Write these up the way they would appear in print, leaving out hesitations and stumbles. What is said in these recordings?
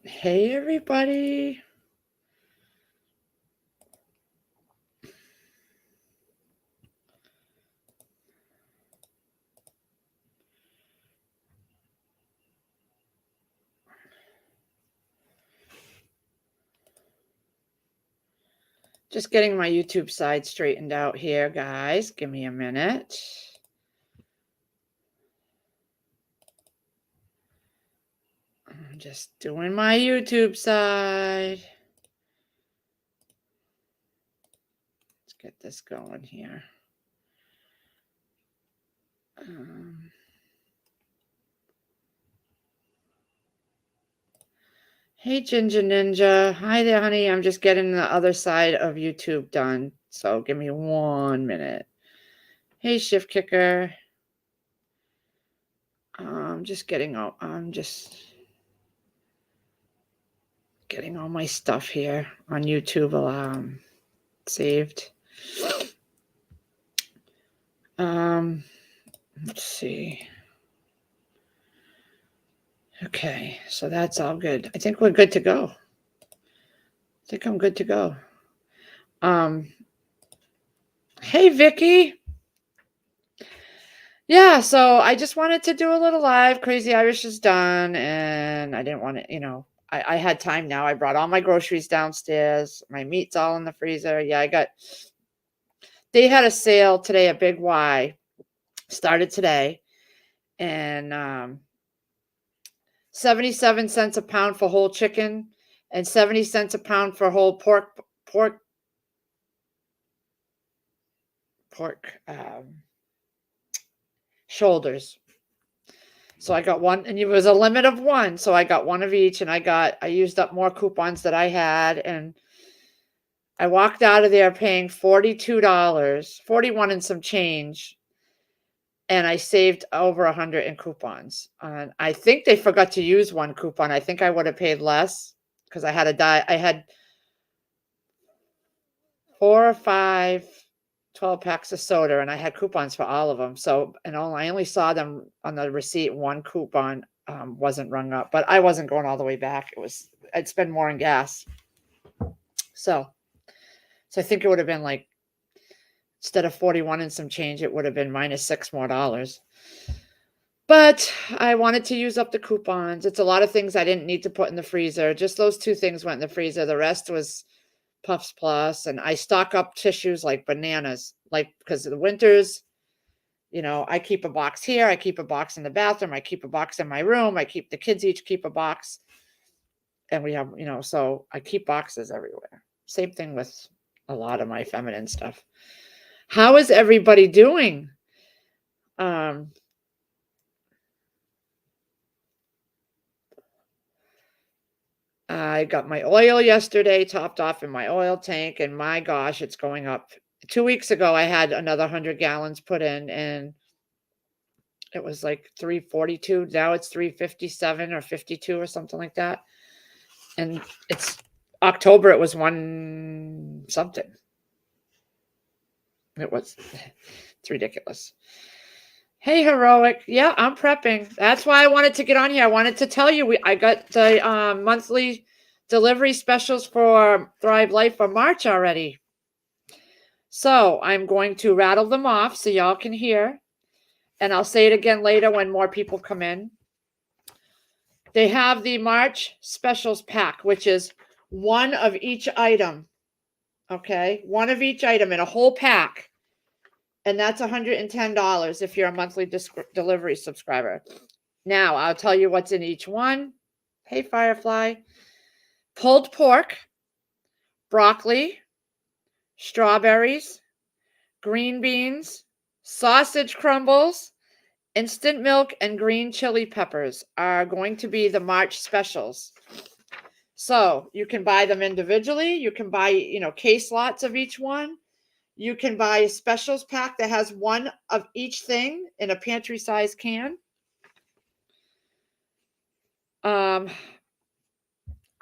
Hey, everybody. Just getting my YouTube side straightened out here, guys. Give me a minute. I'm just doing my YouTube side. Let's get this going here. Hey, Ginger Ninja. Hi there, honey. I'm just getting the other side of YouTube done. So give me 1 minute. Hey, Shift Kicker. I'm just getting all my stuff here on YouTube saved. Let's see. Okay, so that's all good. I think we're good to go. I think I'm good to go. Hey, Vicky. Yeah, so I just wanted to do a little live. Crazy Irish is done, and I didn't want to, I had time now. I brought all my groceries downstairs. My meat's all in the freezer. Yeah, they had a sale today, a Big Y, started today, and 77 cents a pound for whole chicken and 70 cents a pound for whole pork shoulders. So I got one, and it was a limit of one. So I got one of each, and I used up more coupons that I had, and I walked out of there paying $42, 41 and some change, and I saved over 100 in coupons. And I think they forgot to use one coupon. I think I would have paid less because I had 4 or 5 12 packs of soda, and I had coupons for all of them. So, and I only saw them on the receipt. One coupon wasn't rung up, but I wasn't going all the way back. I'd spend more on gas. So I think it would have been like, instead of 41 and some change, it would have been minus $6 more. But I wanted to use up the coupons. It's a lot of things I didn't need to put in the freezer. Just those 2 things went in the freezer. The rest was Puffs Plus, and I stock up tissues like bananas, because of the winters. I keep a box here, I keep a box in the bathroom, I keep a box in my room, the kids each keep a box, and we have, so I keep boxes everywhere. Same thing with a lot of my feminine stuff. How is everybody doing? I got my oil yesterday topped off in my oil tank, and my gosh, it's going up. 2 weeks ago, I had another 100 gallons put in, and it was like 342. Now it's 357 or 52 or something like that. And it's October, it was 1 something. It's ridiculous. Hey, Heroic. Yeah, I'm prepping. That's why I wanted to get on here. I wanted to tell you, I got the monthly delivery specials for Thrive Life for March already. So I'm going to rattle them off so y'all can hear. And I'll say it again later when more people come in. They have the March specials pack, which is one of each item. Okay, one of each item in a whole pack. And that's $110 if you're a monthly delivery subscriber. Now, I'll tell you what's in each one. Hey, Firefly. Pulled pork, broccoli, strawberries, green beans, sausage crumbles, instant milk, and green chili peppers are going to be the March specials. So you can buy them individually. You can buy, case lots of each one. You can buy a specials pack that has one of each thing in a pantry size can.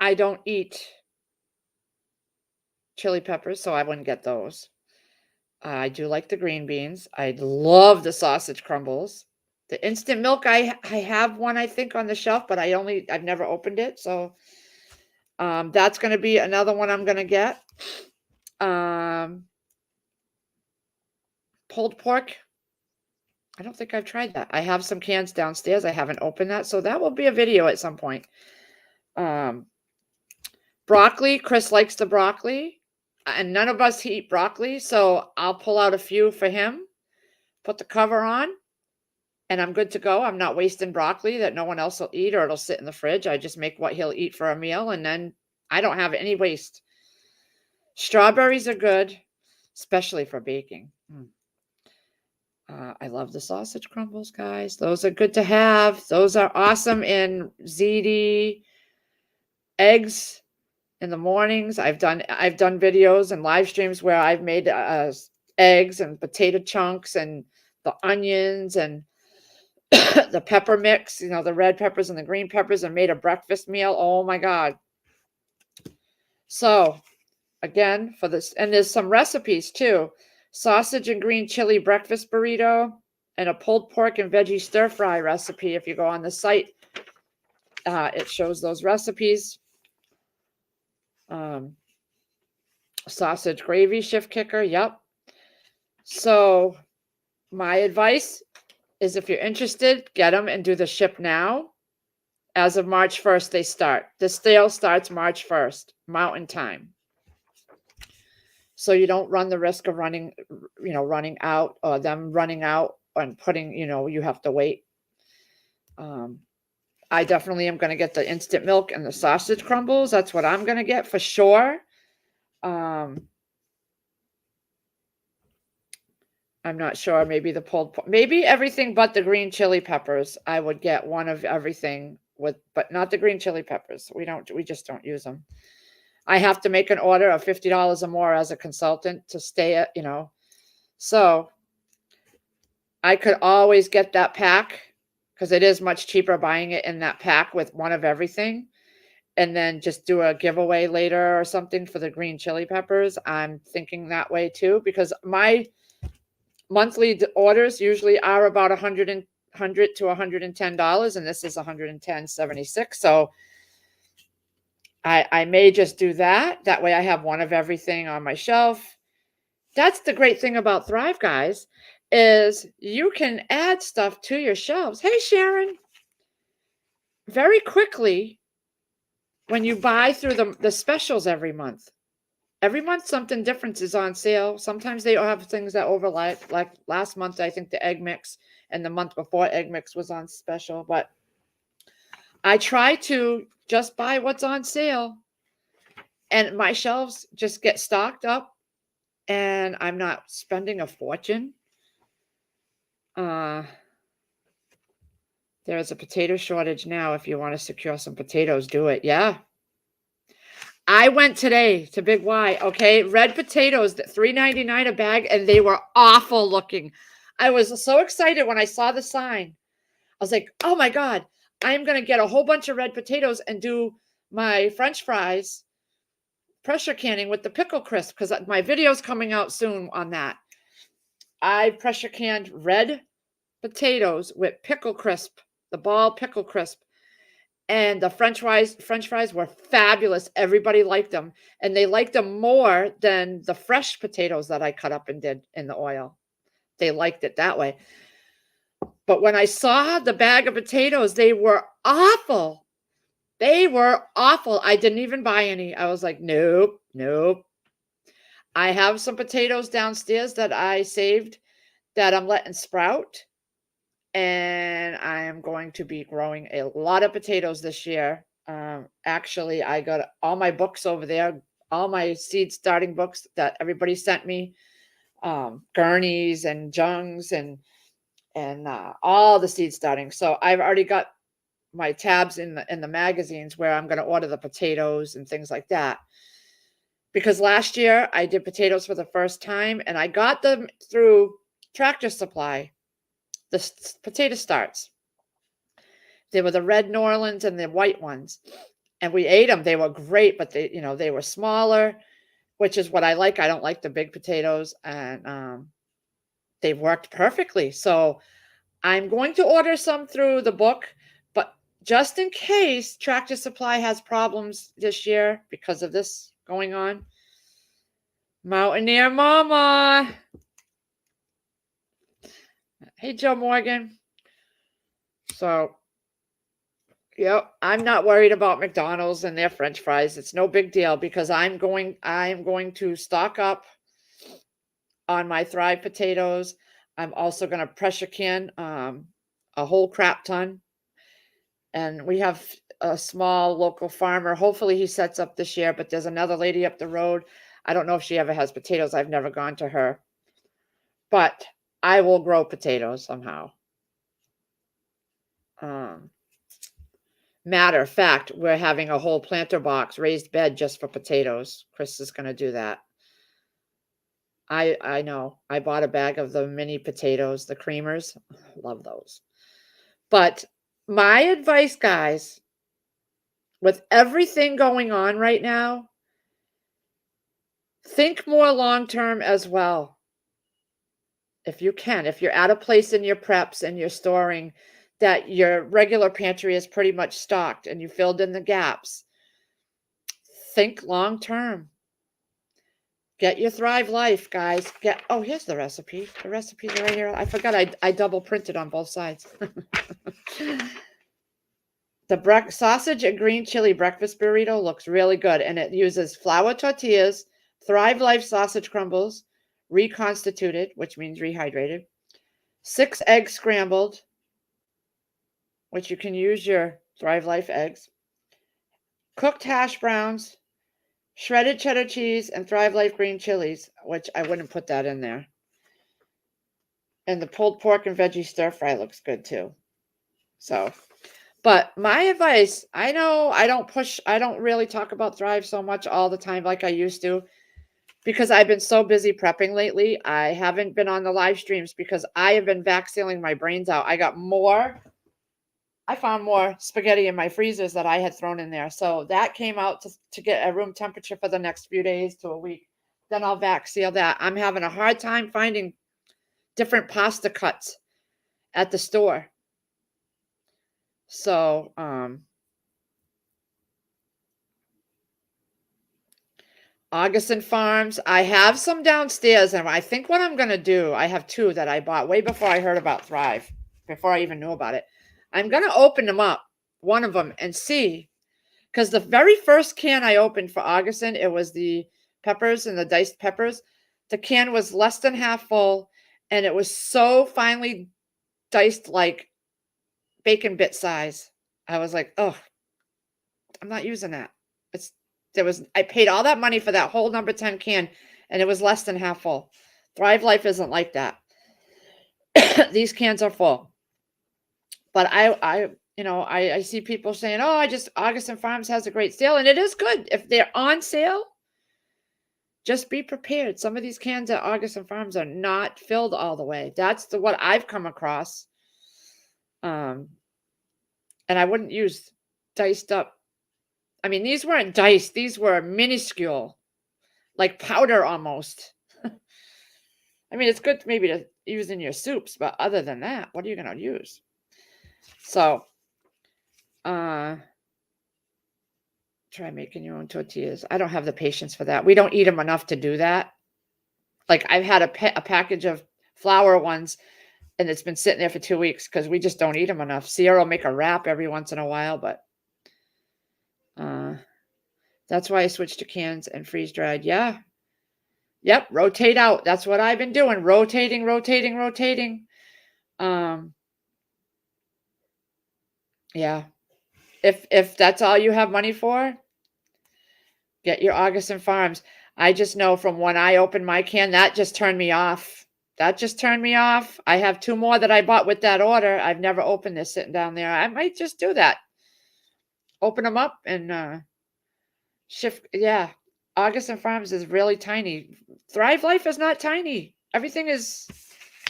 I don't eat chili peppers, so I wouldn't get those. I do like the green beans. I love the sausage crumbles. The instant milk, I have one, I think, on the shelf, but I've never opened it. So That's going to be another one I'm going to get. Pulled pork. I don't think I've tried that. I have some cans downstairs. I haven't opened that. So that will be a video at some point. Broccoli. Chris likes the broccoli. And none of us eat broccoli. So I'll pull out a few for him. Put the cover on. And I'm good to go. I'm not wasting broccoli that no one else will eat or it'll sit in the fridge. I just make what he'll eat for a meal. And then I don't have any waste. Strawberries are good, especially for baking. I love the sausage crumbles, guys. Those are good to have. Those are awesome in ziti. Eggs in the mornings. I've done videos and live streams where I've made eggs and potato chunks and the onions and the pepper mix, the red peppers and the green peppers, and made a breakfast meal. Oh my God. So again, for this, and there's some recipes too. Sausage and green chili breakfast burrito and a pulled pork and veggie stir fry recipe. If you go on the site, it shows those recipes. Sausage gravy shift kicker. Yep. So my advice is if you're interested, get them and do the ship now. As of March 1st, they start. The sale starts March 1st, Mountain Time. So you don't run the risk of running out or them running out and putting, you have to wait. I definitely am going to get the instant milk and the sausage crumbles. That's what I'm going to get for sure. I'm not sure. Maybe the pulled, maybe everything but the green chili peppers. I would get one of everything but not the green chili peppers. We just don't use them. I have to make an order of $50 or more as a consultant to stay at, so I could always get that pack because it is much cheaper buying it in that pack with one of everything and then just do a giveaway later or something for the green chili peppers. I'm thinking that way too, because my monthly orders usually are about $100 to $110, and this is $110.76. So I may just do that. That way I have one of everything on my shelf. That's the great thing about Thrive, guys, is you can add stuff to your shelves. Hey, Sharon. Very quickly, when you buy through the specials every month. Every month something different is on sale. Sometimes they have things that overlap. Like last month, I think the egg mix and the month before egg mix was on special. But I try to just buy what's on sale. And my shelves just get stocked up. And I'm not spending a fortune. There is a potato shortage now. If you want to secure some potatoes, do it. Yeah. I went today to Big Y, okay? Red potatoes, $3.99 a bag, and they were awful looking. I was so excited when I saw the sign. I was like, oh my God, I am going to get a whole bunch of red potatoes and do my French fries pressure canning with the pickle crisp because my video's coming out soon on that. I pressure canned red potatoes with pickle crisp, the ball pickle crisp. And the French fries were fabulous. Everybody liked them. And they liked them more than the fresh potatoes that I cut up and did in the oil. They liked it that way. But when I saw the bag of potatoes, they were awful. They were awful. I didn't even buy any. I was like, nope. I have some potatoes downstairs that I saved that I'm letting sprout. And I am going to be growing a lot of potatoes this year. Actually, I got all my books over there, all my seed starting books that everybody sent me, gurneys and jungs and all the seed starting. So I've already got my tabs in the magazines where I'm going to order the potatoes and things like that. Because last year I did potatoes for the first time and I got them through Tractor Supply. The potato starts. They were the red New Orleans and the white ones. And we ate them. They were great, but they were smaller, which is what I like. I don't like the big potatoes. And they worked perfectly. So I'm going to order some through the book, but just in case Tractor Supply has problems this year because of this going on. Mountaineer Mama. Hey, Joe Morgan. So, yep, I'm not worried about McDonald's and their French fries. It's no big deal because I am going to stock up on my Thrive potatoes. I'm also going to pressure can a whole crap ton. And we have a small local farmer. Hopefully he sets up this year, but there's another lady up the road. I don't know if she ever has potatoes. I've never gone to her. But I will grow potatoes somehow. Matter of fact, we're having a whole planter box raised bed just for potatoes. Chris is going to do that. I know. I bought a bag of the mini potatoes, the creamers. Love those. But my advice, guys, with everything going on right now, think more long-term as well. If you can, if you're at a place in your preps and you're storing that your regular pantry is pretty much stocked and you filled in the gaps, think long-term. Get your Thrive Life, guys. Oh, here's the recipe. The recipes are right here. I forgot I double printed on both sides. The sausage and green chili breakfast burrito looks really good, and it uses flour tortillas, Thrive Life sausage crumbles, reconstituted, which means rehydrated, 6 eggs scrambled, which you can use your Thrive Life eggs, cooked hash browns, shredded cheddar cheese, and Thrive Life green chilies, which I wouldn't put that in there. And the pulled pork and veggie stir fry looks good too. So, but my advice, I know I don't really talk about Thrive so much all the time like I used to because I've been so busy prepping lately. I haven't been on the live streams because I have been vac sealing my brains out. I found more spaghetti in my freezers that I had thrown in there. So that came out to get a room temperature for the next few days to a week. Then I'll vac seal that. I'm having a hard time finding different pasta cuts at the store. So, Augustin Farms, I have some downstairs, and I think what I'm going to do, I have 2 that I bought way before I heard about Thrive, before I even knew about it. I'm going to open them up, one of them, and see, because the very first can I opened for Augustin, it was the peppers and the diced peppers. The can was less than half full, and it was so finely diced like bacon bit size. I was like, oh, I'm not using that. I paid all that money for that whole number 10 can, and it was less than half full. Thrive Life isn't like that. These cans are full. But I see people saying, oh, Augustin Farms has a great sale, and it is good. If they're on sale, just be prepared. Some of these cans at Augustin Farms are not filled all the way. That's what I've come across. And I wouldn't use diced up. I mean, these weren't diced. These were minuscule, like powder almost. I mean, it's good maybe to use in your soups, but other than that, what are you going to use? So, try making your own tortillas. I don't have the patience for that. We don't eat them enough to do that. Like I've had a package of flour ones, and it's been sitting there for 2 weeks because we just don't eat them enough. Sierra will make a wrap every once in a while, but that's why I switched to cans and freeze dried. Yeah. Yep. Rotate out. That's what I've been doing. Rotating. Yeah. If that's all you have money for, get your Augustin Farms. I just know from when I opened my can, that just turned me off. I have 2 more that I bought with that order. I've never opened this sitting down there. I might just do that. Open them up and shift. Yeah. Augustin Farms is really tiny. Thrive Life is not tiny. Everything is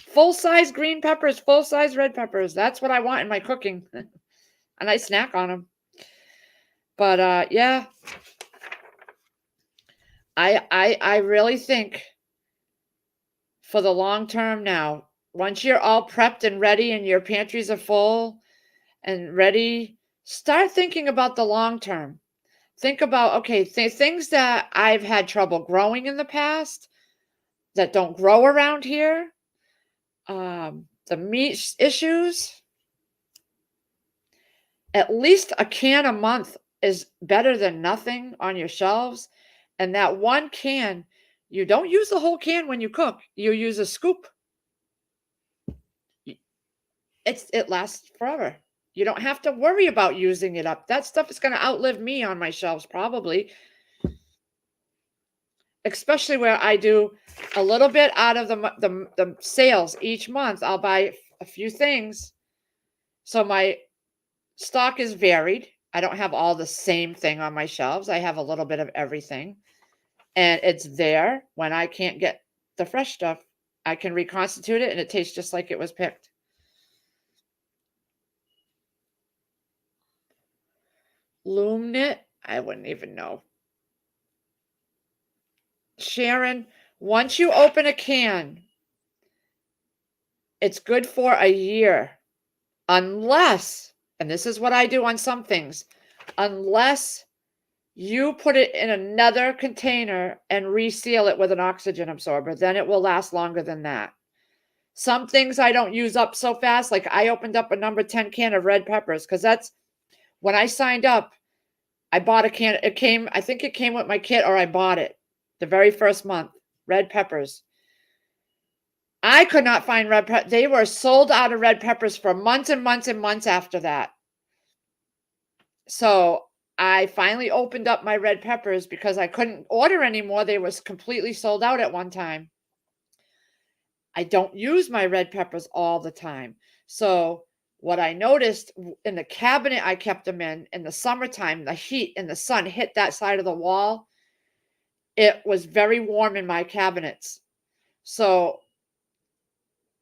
full-size green peppers, full-size red peppers. That's what I want in my cooking. And I snack on them. But yeah. I really think for the long term now, once you're all prepped and ready and your pantries are full and ready, Start thinking about the long term. Think about, okay, things that I've had trouble growing in the past that don't grow around here, the meat issues. At least a can a month is better than nothing on your shelves. And that one can, you don't use the whole can when you cook. You use a scoop. It lasts forever. You don't have to worry about using it up. That stuff is going to outlive me on my shelves probably, especially where I do a little bit out of the sales each month. I'll buy a few things. So my stock is varied. I don't have all the same thing on my shelves. I have a little bit of everything. And it's there when I can't get the fresh stuff. I can reconstitute it and it tastes just like it was picked. Loom knit? I wouldn't even know. Sharon, once you open a can, it's good for a year. Unless, and this is what I do on some things, unless you put it in another container and reseal it with an oxygen absorber, then it will last longer than that. Some things I don't use up so fast. Like I opened up a number 10 can of red peppers because that's when I signed up. I bought a can. I think it came with my kit or I bought it the very first month. Red peppers. I could not find red peppers. They were sold out of red peppers for months and months and months after that. So I finally opened up my red peppers because I couldn't order anymore. They were completely sold out at one time. I don't use my red peppers all the time. So what I noticed in the cabinet I kept them in the summertime, the heat and the sun hit that side of the wall. It was very warm in my cabinets. So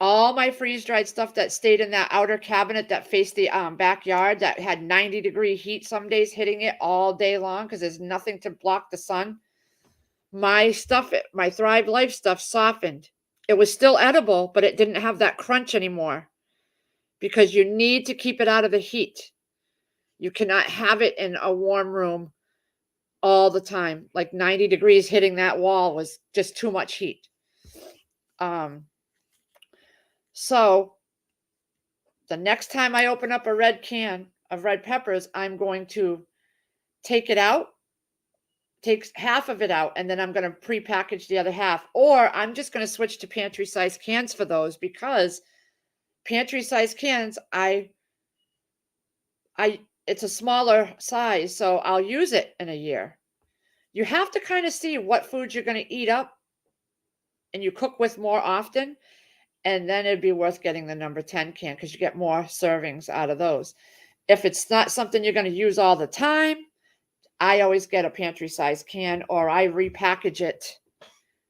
all my freeze-dried stuff that stayed in that outer cabinet that faced the backyard that had 90-degree heat some days hitting it all day long because there's nothing to block the sun. My stuff, my Thrive Life stuff softened. It was still edible, but it didn't have that crunch anymore because you need to keep it out of the heat. You cannot have it in a warm room all the time. Like 90 degrees hitting that wall was just too much heat. So the next time I open up a red can of red peppers, I'm going to take it out, take half of it out, and then I'm going to pre-package the other half. Or I'm just going to switch to pantry-sized cans for those because pantry-sized cans, it's a smaller size, so I'll use it in a year. You have to kind of see what foods you're going to eat up and you cook with more often. And then it'd be worth getting the number 10 can because you get more servings out of those. If it's not something you're going to use all the time, I always get a pantry-sized can or I repackage it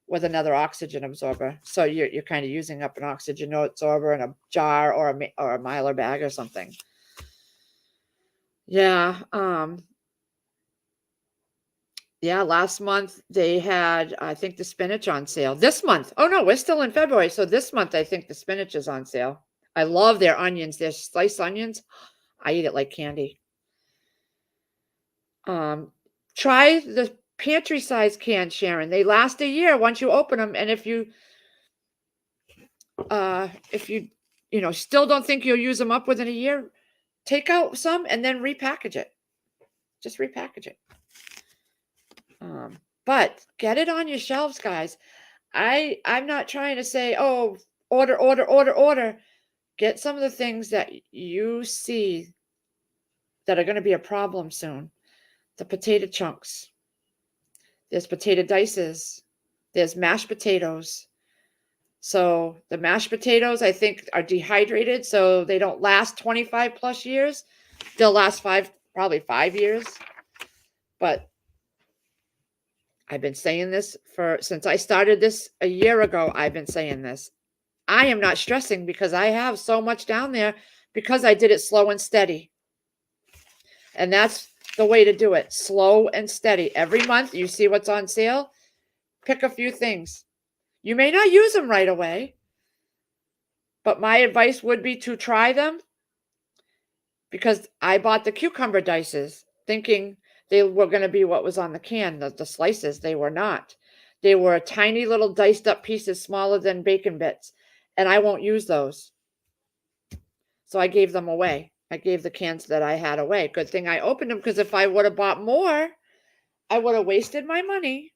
with another oxygen absorber. So you're kind of using up an oxygen absorber in a jar or a Mylar bag or something. Yeah. Yeah, last month they had, I think, the spinach on sale. This month, oh no, we're still in February. So this month, I think the spinach is on sale. I love their onions, their sliced onions. I eat it like candy. Try the pantry size can, Sharon. They last a year once you open them. And if you still don't think you'll use them up within a year, take out some and then repackage it. Just repackage it. But get it on your shelves, guys. I'm not trying to say, oh, order. Get some of the things that you see that are going to be a problem soon. The potato chunks. There's potato dices. There's mashed potatoes. So the mashed potatoes, I think, are dehydrated, so they don't last 25 plus years. They'll last probably 5 years. But I've been saying this since I started this a year ago. I've been saying this. I am not stressing because I have so much down there because I did it slow and steady. And that's the way to do it. Slow and steady. Every month you see what's on sale. Pick a few things. You may not use them right away, but my advice would be to try them because I bought the cucumber dices thinking they were going to be what was on the can, the slices. They were not. They were tiny little diced up pieces smaller than bacon bits, and I won't use those. So I gave them away. I gave the cans that I had away. Good thing I opened them, because if I would have bought more, I would have wasted my money,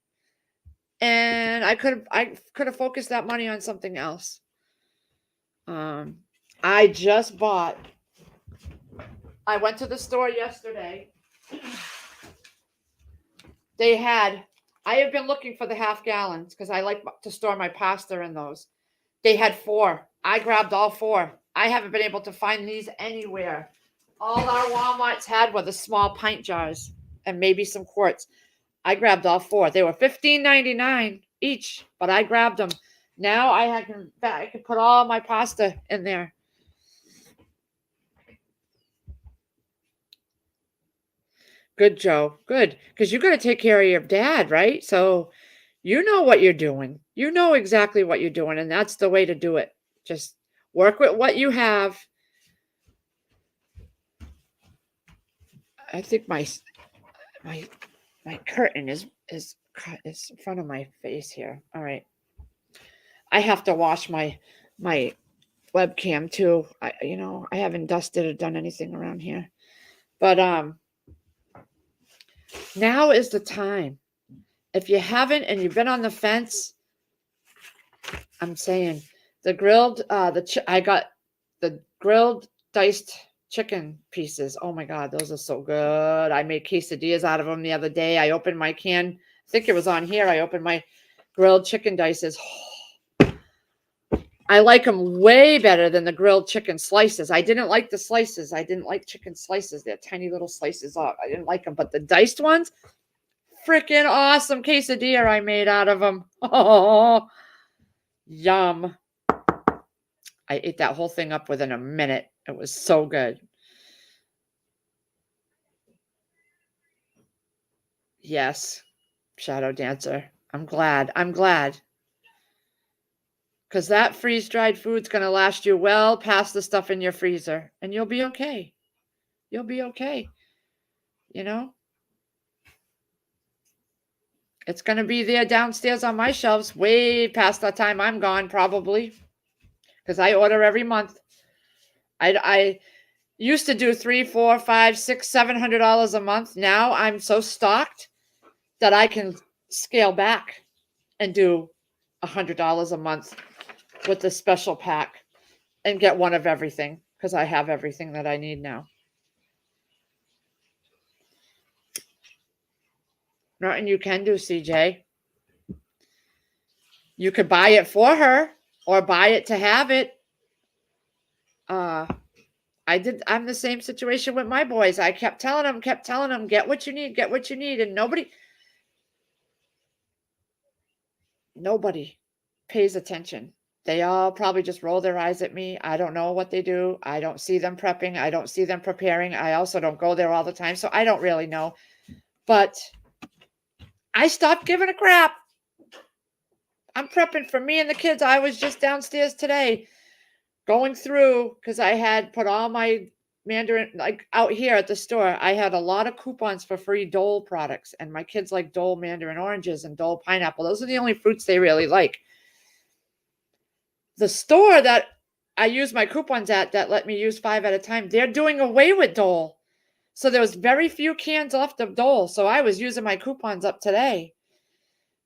and I could have focused that money on something else. I just bought. I went to the store yesterday. They had. I have been looking for the half gallons because I like to store my pasta in those. They had 4. I grabbed all 4. I haven't been able to find these anywhere. All our Walmarts had were the small pint jars and maybe some quarts. I grabbed all 4. They were $15.99 each, but I grabbed them. Now I can put all my pasta in there. Good, Joe. Good. Because you got to take care of your dad, right? So you know what you're doing. You know exactly what you're doing, and that's the way to do it. Just work with what you have. I think my curtain is in front of my face here. All right. I have to wash my webcam too. I haven't dusted or done anything around here. But now is the time. If you haven't and you've been on the fence, I'm saying the grilled I got the grilled diced chicken pieces. Oh my God, those are so good. I made quesadillas out of them the other day. I opened my can. I think it was on here. I opened my grilled chicken dices. I like them way better than the grilled chicken slices. I didn't like the slices. I didn't like chicken slices. They're tiny little slices. I didn't like them, but the diced ones, freaking awesome quesadilla I made out of them. Oh, yum. I ate that whole thing up within a minute. It was so good. Yes, Shadow Dancer. I'm glad. Because that freeze-dried food's going to last you well past the stuff in your freezer. And you'll be okay. You'll be okay. It's going to be there downstairs on my shelves way past the time I'm gone, probably. Because I order every month. I used to do $300, $400, $500, $600, $700 a month. Now I'm so stocked that I can scale back and do $100 a month with the special pack and get one of everything, because I have everything that I need now. Nothing you can do, CJ. You could buy it for her or buy it to have it. I'm the same situation with my boys. I kept telling them, get what you need. And nobody pays attention. They all probably just roll their eyes at me. I don't know what they do. I don't see them prepping. I don't see them preparing. I also don't go there all the time, so I don't really know. But I stopped giving a crap. I'm prepping for me and the kids. I was just downstairs today going through, because I had put all my Mandarin, like out here at the store, I had a lot of coupons for free Dole products, and my kids like Dole Mandarin oranges and Dole pineapple. Those are the only fruits they really like. The store that I use my coupons at that let me use 5 at a time, they're doing away with Dole. So there was very few cans left of Dole. So I was using my coupons up today.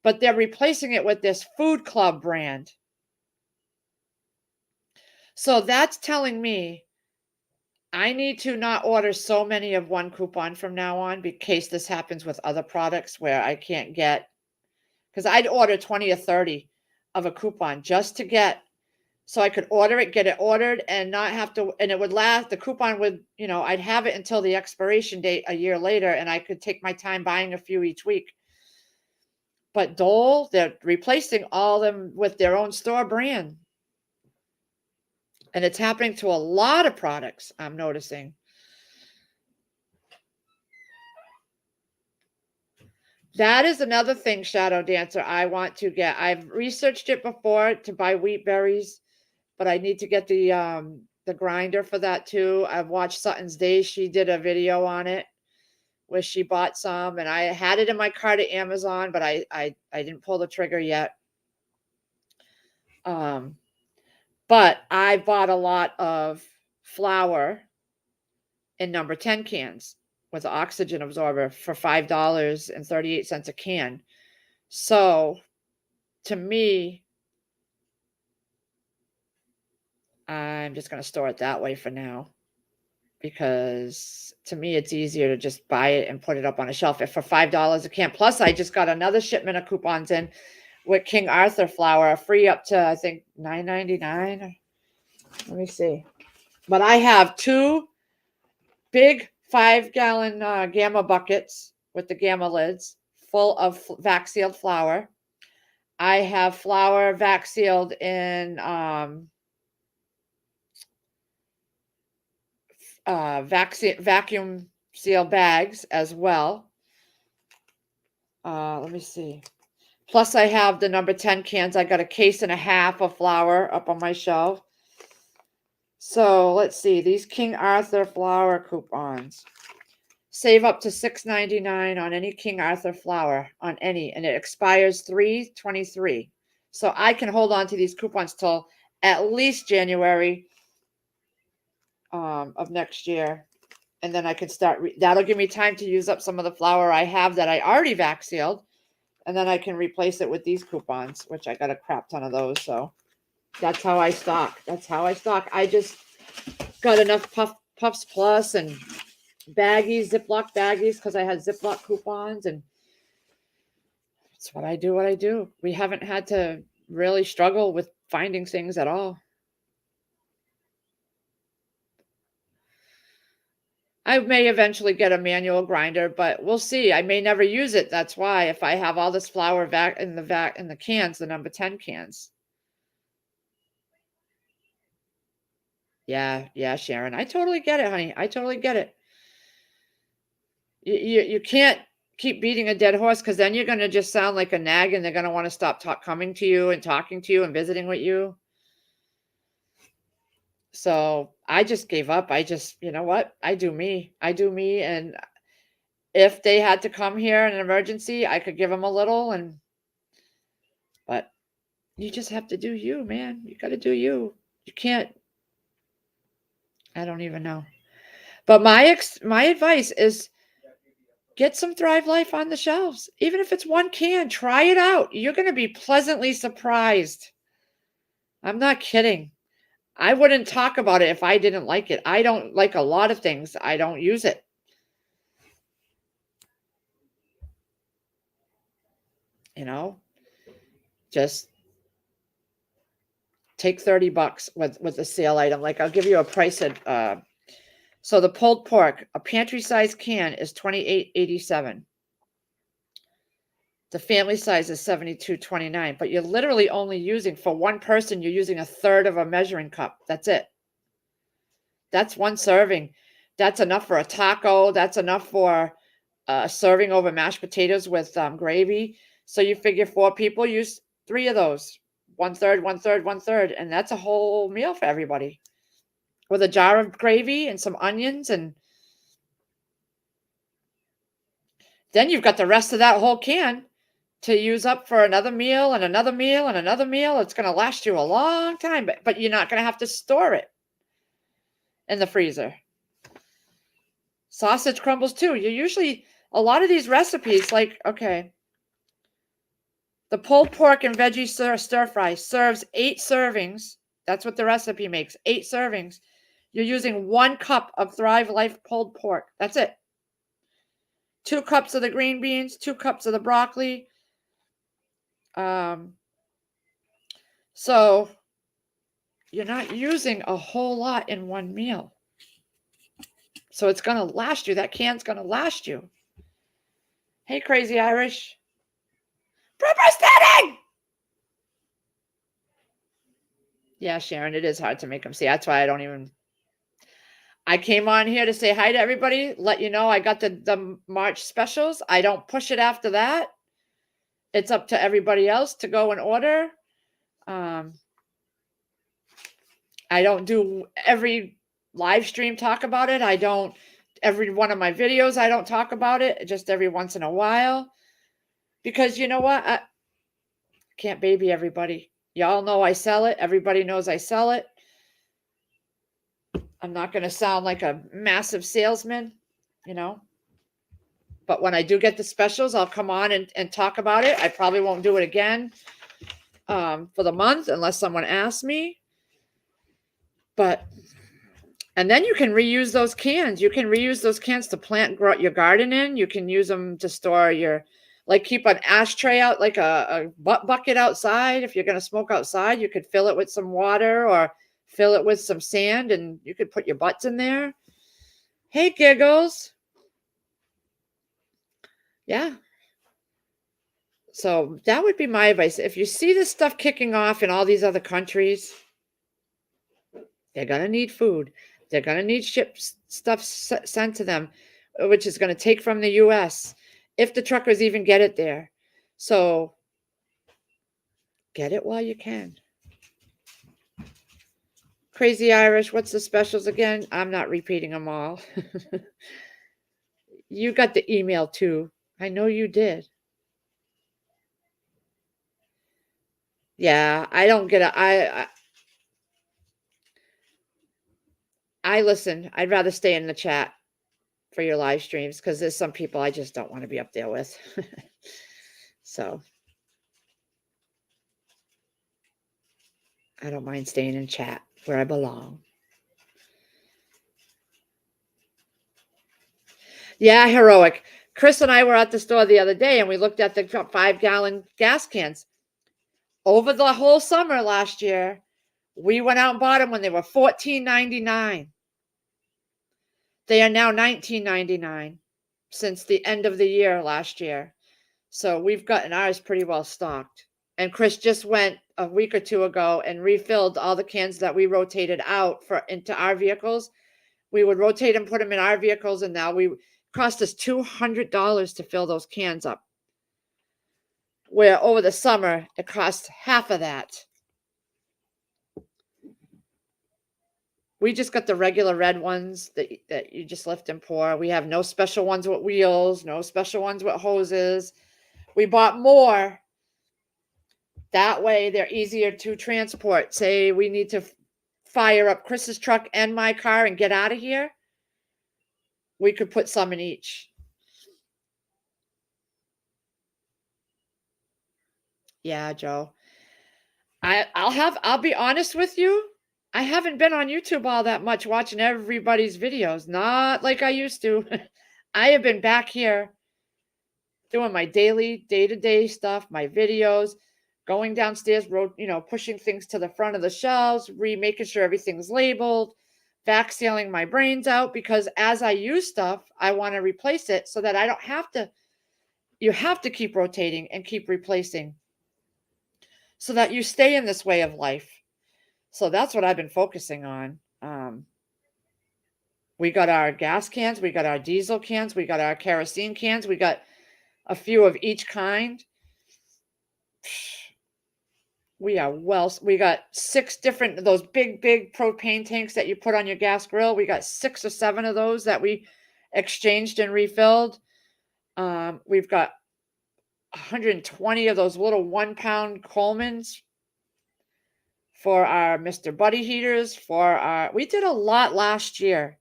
But they're replacing it with this Food Club brand. So that's telling me I need to not order so many of one coupon from now on, in case this happens with other products where I can't get, because I'd order 20 or 30 of a coupon just to get, so I could order it, get it ordered, and not have to, and it would last, the coupon would, I'd have it until the expiration date a year later, and I could take my time buying a few each week. But Dole, they're replacing all of them with their own store brand. And it's happening to a lot of products, I'm noticing. That is another thing, Shadow Dancer, I want to get. I've researched it before to buy wheat berries, but I need to get the the grinder for that too. I've watched Sutton's Day. She did a video on it where she bought some, and I had it in my cart at Amazon, but I didn't pull the trigger yet. But I bought a lot of flour in number 10 cans with the oxygen absorber for $5.38 a can. So to me, I'm just going to store it that way for now, because to me, it's easier to just buy it and put it up on a shelf for $5 a can. Plus, I just got another shipment of coupons in with King Arthur flour, free up to, I think, $9.99. Let me see. But I have 2 big 5-gallon Gamma buckets with the Gamma lids full of vac sealed flour. I have flour vac sealed in vacuum seal bags as well. Let me see. Plus, I have the number 10 cans. I got a case and a half of flour up on my shelf. So let's see. These King Arthur flour coupons. Save up to $6.99 on any King Arthur flour, on any, and it expires 3/23. So I can hold on to these coupons till at least January of next year. And then I can start, that'll give me time to use up some of the flour I have that I already vac sealed. And then I can replace it with these coupons, which I got a crap ton of those. So that's how I stock. I just got enough Puffs Plus and baggies, Ziploc baggies, because I had Ziploc coupons. And that's what I do. We haven't had to really struggle with finding things at all. I may eventually get a manual grinder, but we'll see. I may never use it. That's why, if I have all this flour in the cans, the number 10 cans. Yeah, Sharon. I totally get it, honey. I totally get it. You can't keep beating a dead horse, because then you're going to just sound like a nag, and they're going to want to stop coming to you and talking to you and visiting with you. So I just gave up. You know what? I do me. And if they had to come here in an emergency, I could give them a little. But you just have to do you, man. You got to do you. You can't. I don't even know. But my advice is, get some Thrive Life on the shelves. Even if it's 1 can, try it out. You're going to be pleasantly surprised. I'm not kidding. I wouldn't talk about it if I didn't like it. I don't like a lot of things. I don't use it. Just take $30 with a sale item. Like, I'll give you a price at, so the pulled pork, a pantry size can is $28.87. The family size is $72.29, but you're literally only using, for one person, you're using 1/3 of a measuring cup. That's it. That's 1 serving. That's enough for a taco. That's enough for a serving over mashed potatoes with gravy. So you figure 4 people use 3 of those. 1/3, 1/3, 1/3, and that's a whole meal for everybody. With a jar of gravy and some onions, and then you've got the rest of that whole can to use up for another meal and another meal and another meal. It's going to last you a long time, but you're not going to have to store it in the freezer. Sausage crumbles too. You usually, a lot of these recipes, like, okay, the pulled pork and veggie stir fry serves 8 servings. That's what the recipe makes, 8 servings. You're using 1 cup of Thrive Life pulled pork. That's it. 2 cups of the green beans, 2 cups of the broccoli. So you're not using a whole lot in one meal. So it's going to last you. That can's going to last you. Hey, Crazy Irish. Proper standing! Yeah, Sharon, it is hard to make them see. That's why I came on here to say hi to everybody, let you know I got the March specials. I don't push it after that. It's up to everybody else to go and order. I don't do every live stream talk about it. I don't every one of my videos I don't talk about it, just every once in a while. Because you know what? I can't baby everybody. Y'all know I sell it. Everybody knows I sell it. I'm not going to sound like a massive salesman, you know. But when I do get the specials, I'll come on and talk about it. I probably won't do it again for the month unless someone asks me. But, and then you can reuse those cans. You can reuse those cans to plant your garden in. You can use them to store your, like keep an ashtray out, like a bucket outside. If you're going to smoke outside, you could fill it with some water or fill it with some sand and you could put your butts in there. Hey, Giggles. Yeah. So that would be my advice. If you see this stuff kicking off in all these other countries, they're going to need food. They're going to need stuff sent to them, which is going to take from the U.S. if the truckers even get it there. So get it while you can. Crazy Irish, what's the specials again? I'm not repeating them all. You got the email too. I know you did. Yeah, I don't get it. I listen. I'd rather stay in the chat for your live streams because there's some people I just don't want to be up there with. So I don't mind staying in chat where I belong. Yeah, heroic. Chris and I were at the store the other day and we looked at the 5-gallon gas cans. Over the whole summer last year, we went out and bought them when they were $14.99. They are now $19.99 since the end of the year last year. So we've gotten ours pretty well stocked. And Chris just went a week or two ago and refilled all the cans that we rotated out into our vehicles. We would rotate and put them in our vehicles, and now it cost us $200 to fill those cans up. Where over the summer, it cost half of that. We just got the regular red ones that you just lift and pour. We have no special ones with wheels, no special ones with hoses. We bought more. That way, they're easier to transport. Say we need to fire up Chris's truck and my car and get out of here. We could put some in each. Yeah, Joe. I'll be honest with you. I haven't been on YouTube all that much watching everybody's videos. Not like I used to. I have been back here doing my daily, day-to-day stuff, my videos, going downstairs, pushing things to the front of the shelves, making sure everything's labeled, back sealing my brains out, because as I use stuff, I want to replace it so that I don't have to. You have to keep rotating and keep replacing so that you stay in this way of life. So that's what I've been focusing on. We got our gas cans, we got our diesel cans, we got our kerosene cans, we got a few of each kind. We got 6 different, those big propane tanks that you put on your gas grill. We got 6 or 7 of those that we exchanged and refilled. We've got 120 of those little 1-pound Colemans for our Mr. Buddy heaters. We did a lot last year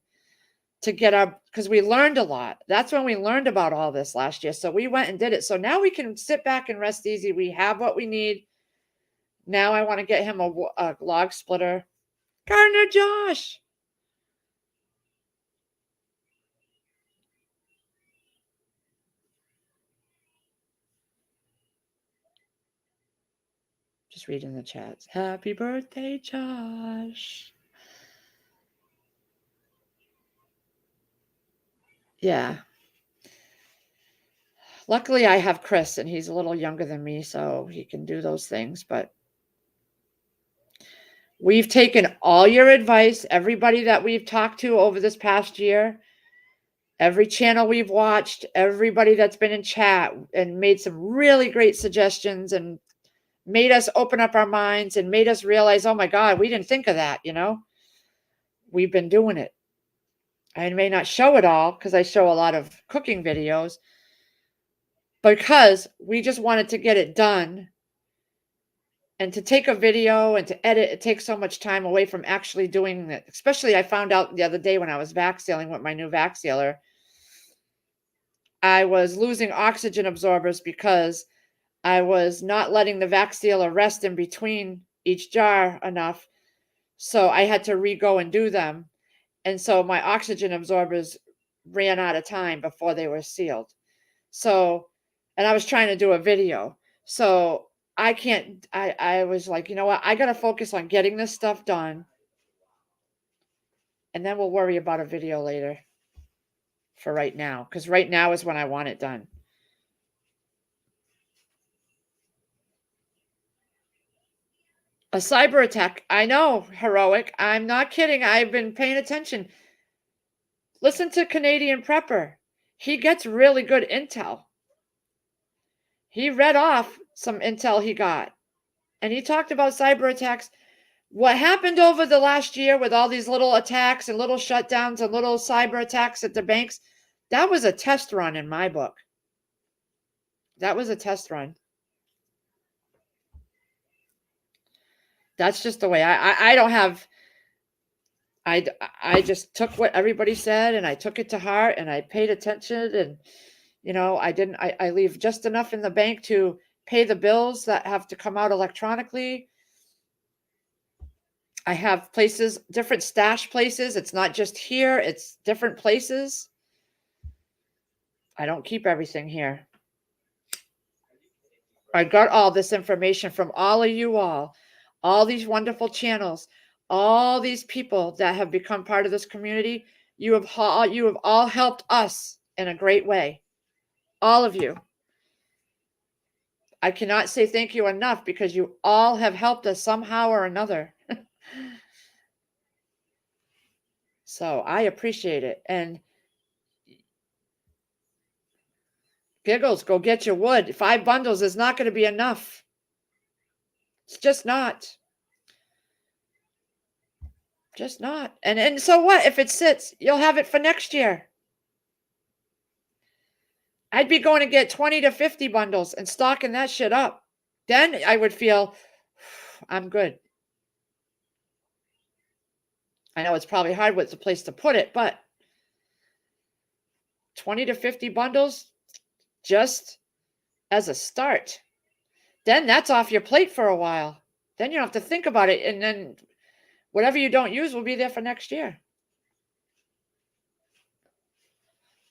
to get because we learned a lot. That's when we learned about all this last year. So we went and did it. So now we can sit back and rest easy. We have what we need. Now I want to get him a log splitter. Gardner Josh. Just reading the chats. Happy birthday, Josh. Yeah. Luckily, I have Chris, and he's a little younger than me, so he can do those things. But we've taken all your advice, everybody that we've talked to over this past year, every channel we've watched, everybody that's been in chat and made some really great suggestions and made us open up our minds and made us realize, oh my God, we didn't think of that, We've been doing it. I may not show it all because I show a lot of cooking videos, because we just wanted to get it done. And to take a video and to edit, it takes so much time away from actually doing it. Especially, I found out the other day when I was vac sealing with my new vac sealer, I was losing oxygen absorbers because I was not letting the vac sealer rest in between each jar enough. So I had to re-go and do them. And so my oxygen absorbers ran out of time before they were sealed. So, and I was trying to do a video. So I was like, you know what? I got to focus on getting this stuff done. And then we'll worry about a video later for right now. Because right now is when I want it done. A cyber attack. I know, Heroic. I'm not kidding. I've been paying attention. Listen to Canadian Prepper. He gets really good intel. He read off some intel he got. And he talked about cyber attacks. What happened over the last year with all these little attacks and little shutdowns and little cyber attacks at the banks, that was a test run in my book. That was a test run. That's just the way I don't have. I just took what everybody said and I took it to heart and I paid attention, and I leave just enough in the bank to pay the bills that have to come out electronically. I have places, different stash places. It's not just here, it's different places. I don't keep everything here. I got all this information from all of you all these wonderful channels, all these people that have become part of this community. You have all helped us in a great way. All of you. I cannot say thank you enough because you all have helped us somehow or another. So I appreciate it. And Giggles, go get your wood. 5 bundles is not going to be enough. It's just not. Just not. And so what? If it sits, you'll have it for next year. I'd be going to get 20 to 50 bundles and stocking that shit up. Then I would feel I'm good. I know it's probably hard with the place to put it, but 20 to 50 bundles just as a start. Then that's off your plate for a while. Then you don't have to think about it. And then whatever you don't use will be there for next year.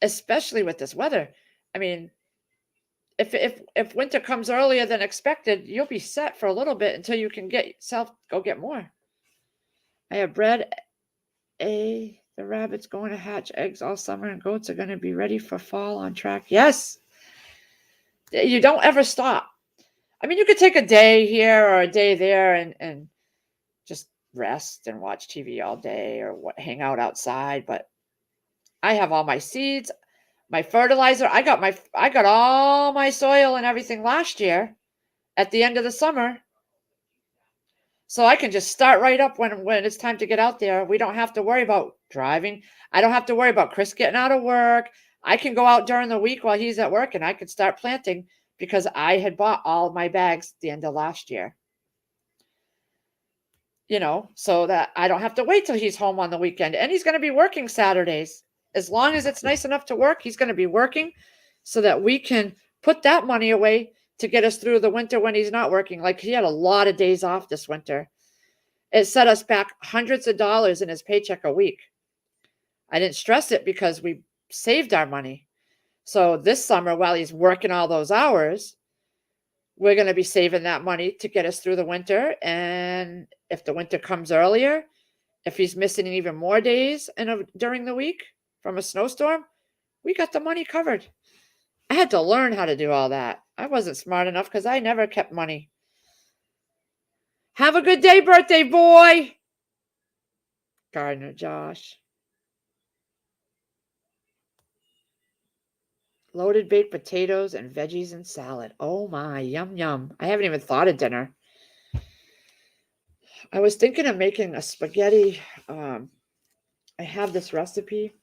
Especially with this weather. I mean, if winter comes earlier than expected, you'll be set for a little bit until you can go get more. I have bread. The rabbits going to hatch eggs all summer, and goats are going to be ready for fall on track. Yes. You don't ever stop. I mean, you could take a day here or a day there and just rest and watch TV all day or hang out outside. But I have all my seeds, my fertilizer. I got all my soil and everything last year at the end of the summer. So I can just start right up when it's time to get out there. We don't have to worry about driving. I don't have to worry about Chris getting out of work. I can go out during the week while he's at work and I can start planting because I had bought all my bags at the end of last year. So that I don't have to wait till he's home on the weekend. And he's going to be working Saturdays. As long as it's nice enough to work, he's going to be working so that we can put that money away to get us through the winter when he's not working. Like, he had a lot of days off this winter. It set us back hundreds of dollars in his paycheck a week. I didn't stress it because we saved our money. So this summer, while he's working all those hours, we're going to be saving that money to get us through the winter. And if the winter comes earlier, if he's missing even more days during the week from a snowstorm, we got the money covered. I had to learn how to do all that. I wasn't smart enough because I never kept money. Have a good day, birthday boy. Gardner Josh. Loaded baked potatoes and veggies and salad. Oh my, yum, yum. I haven't even thought of dinner. I was thinking of making a spaghetti. I have this recipe.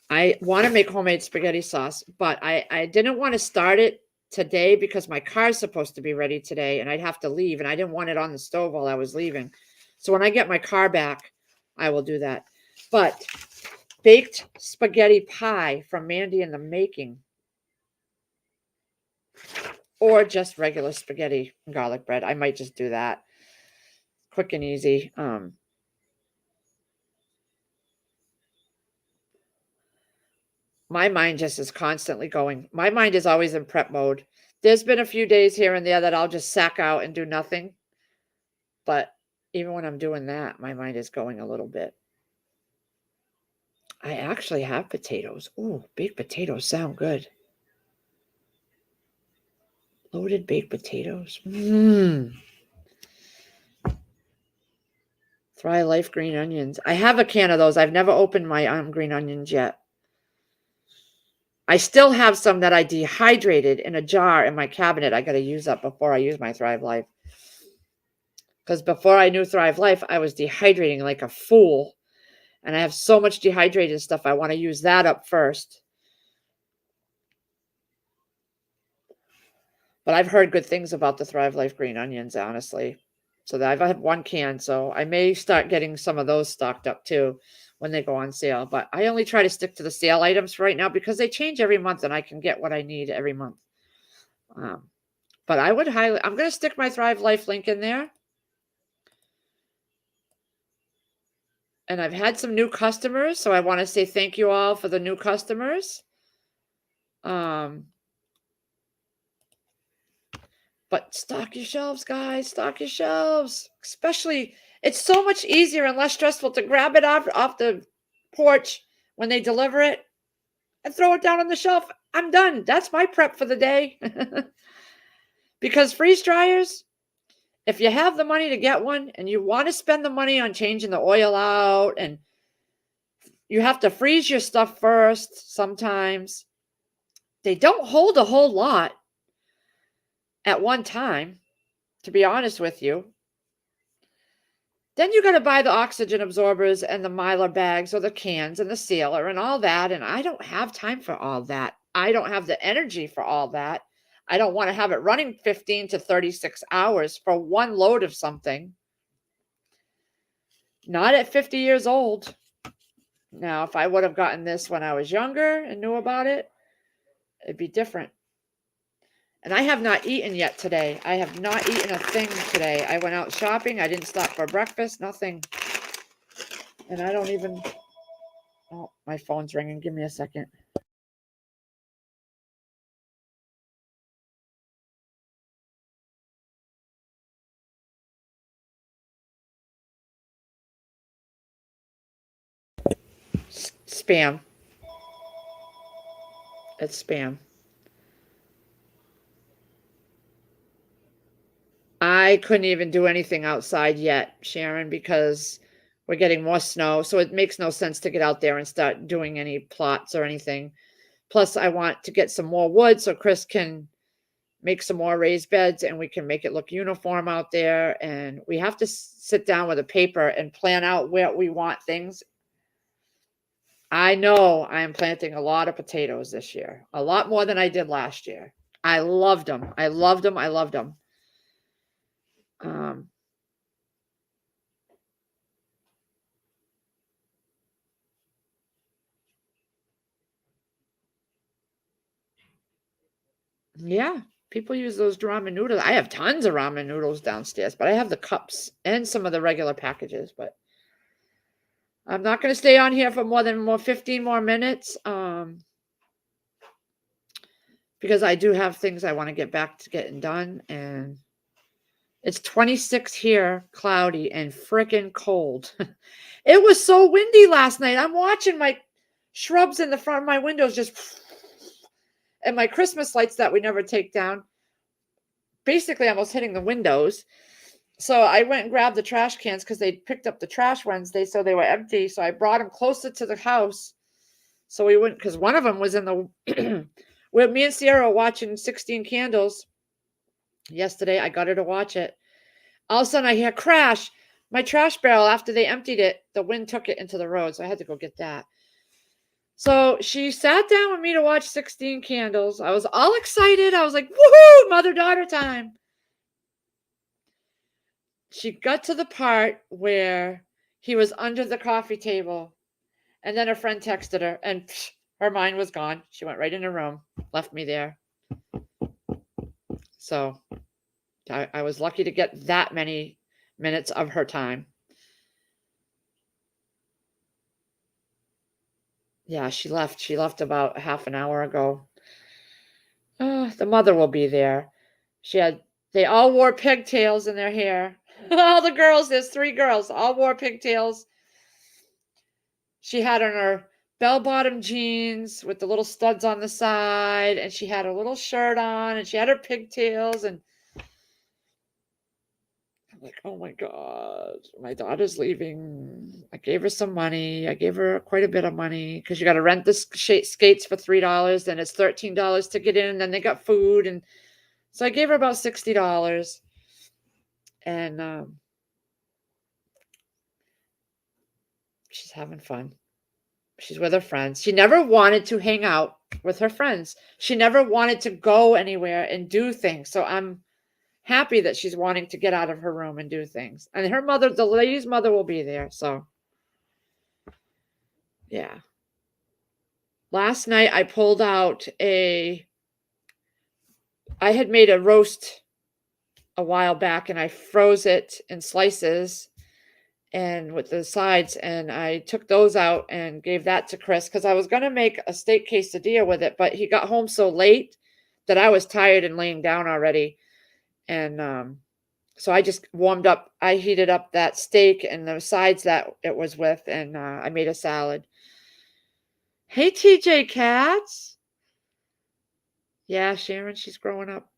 I want to make homemade spaghetti sauce, but I didn't want to start it today because my car's supposed to be ready today and I'd have to leave and I didn't want it on the stove while I was leaving. So when I get my car back, I will do that. But baked spaghetti pie from Mandy in the Making, or just regular spaghetti and garlic bread. I might just do that. Quick and easy. My mind just is constantly going. My mind is always in prep mode. There's been a few days here and there that I'll just sack out and do nothing. But even when I'm doing that, my mind is going a little bit. I actually have potatoes. Ooh, baked potatoes sound good. Loaded baked potatoes. Thrive Life green onions. I have a can of those. I've never opened my green onions yet. I still have some that I dehydrated in a jar in my cabinet. I got to use up before I use my Thrive Life. Because before I knew Thrive Life, I was dehydrating like a fool. And I have so much dehydrated stuff. I want to use that up first. But I've heard good things about the Thrive Life green onions, honestly. So that I have one can. So I may start getting some of those stocked up too when they go on sale. But I only try to stick to the sale items right now because they change every month and I can get what I need every month. But I would I'm going to stick my Thrive Life link in there. And I've had some new customers, so I want to say thank you all for the new customers. But stock your shelves, guys. Stock your shelves. Especially, it's so much easier and less stressful to grab it off the porch when they deliver it and throw it down on the shelf. I'm done. That's my prep for the day. Because freeze dryers, if you have the money to get one and you want to spend the money on changing the oil out and you have to freeze your stuff first sometimes, they don't hold a whole lot at one time, to be honest with you. Then you got to buy the oxygen absorbers and the Mylar bags or the cans and the sealer and all that. And I don't have time for all that. I don't have the energy for all that. I don't want to have it running 15 to 36 hours for one load of something. Not at 50 years old. Now, if I would have gotten this when I was younger and knew about it, it'd be different. And I have not eaten yet today. I have not eaten a thing today. I went out shopping. I didn't stop for breakfast. Nothing. And I don't even... Oh, my phone's ringing. Give me a second. Spam. It's spam. I couldn't even do anything outside yet, Sharon, because we're getting more snow. So it makes no sense to get out there and start doing any plots or anything. Plus, I want to get some more wood so Chris can make some more raised beds and we can make it look uniform out there. And we have to sit down with a paper and plan out where we want things. I know I am planting a lot of potatoes this year, a lot more than I did last year. I loved them. I loved them. I loved them. Yeah, people use those ramen noodles. I have tons of ramen noodles downstairs, but I have the cups and some of the regular packages. But I'm not going to stay on here for more than 15 more minutes because I do have things I want to get back to getting done. And it's 26 here, cloudy and freaking cold. It was so windy last night. I'm watching my shrubs in the front of my windows just... And my Christmas lights that we never take down, basically almost hitting the windows. So I went and grabbed the trash cans because they picked up the trash Wednesday, so they were empty. So I brought them closer to the house So we went, because one of them was in the, with me and Sierra watching 16 Candles yesterday. I got her to watch it. All of a sudden I hear crash. My trash barrel, after they emptied it, the wind took it into the road. So I had to go get that. So she sat down with me to watch 16 Candles. I was all excited. I was like, woohoo, mother-daughter time. She got to the part where he was under the coffee table. And then her friend texted her, and her mind was gone. She went right in her room, left me there. So I was lucky to get that many minutes of her time. Yeah, she left. She left about half an hour ago. The mother will be there. They all wore pigtails in their hair. All the girls, there's 3 girls, all wore pigtails. She had on her bell-bottom jeans with the little studs on the side, and she had a little shirt on, and she had her pigtails, and I'm like, oh my God, my daughter's leaving. I gave her some money. I gave her quite a bit of money because you got to rent the skates for $3. Then it's $13 to get in. Then they got food. And so I gave her about $60. And she's having fun. She's with her friends. She never wanted to hang out with her friends. She never wanted to go anywhere and do things. So I'm happy that she's wanting to get out of her room and do things. And her mother, the lady's mother, will be there. So, yeah. Last night I pulled out I had made a roast a while back, and I froze it in slices and with the sides, and I took those out and gave that to Chris because I was going to make a steak quesadilla with it, but he got home so late that I was tired and laying down already. And so I just I heated up that steak and the sides that it was with, and I made a salad. Hey, TJ Katz. Yeah, Sharon, she's growing up.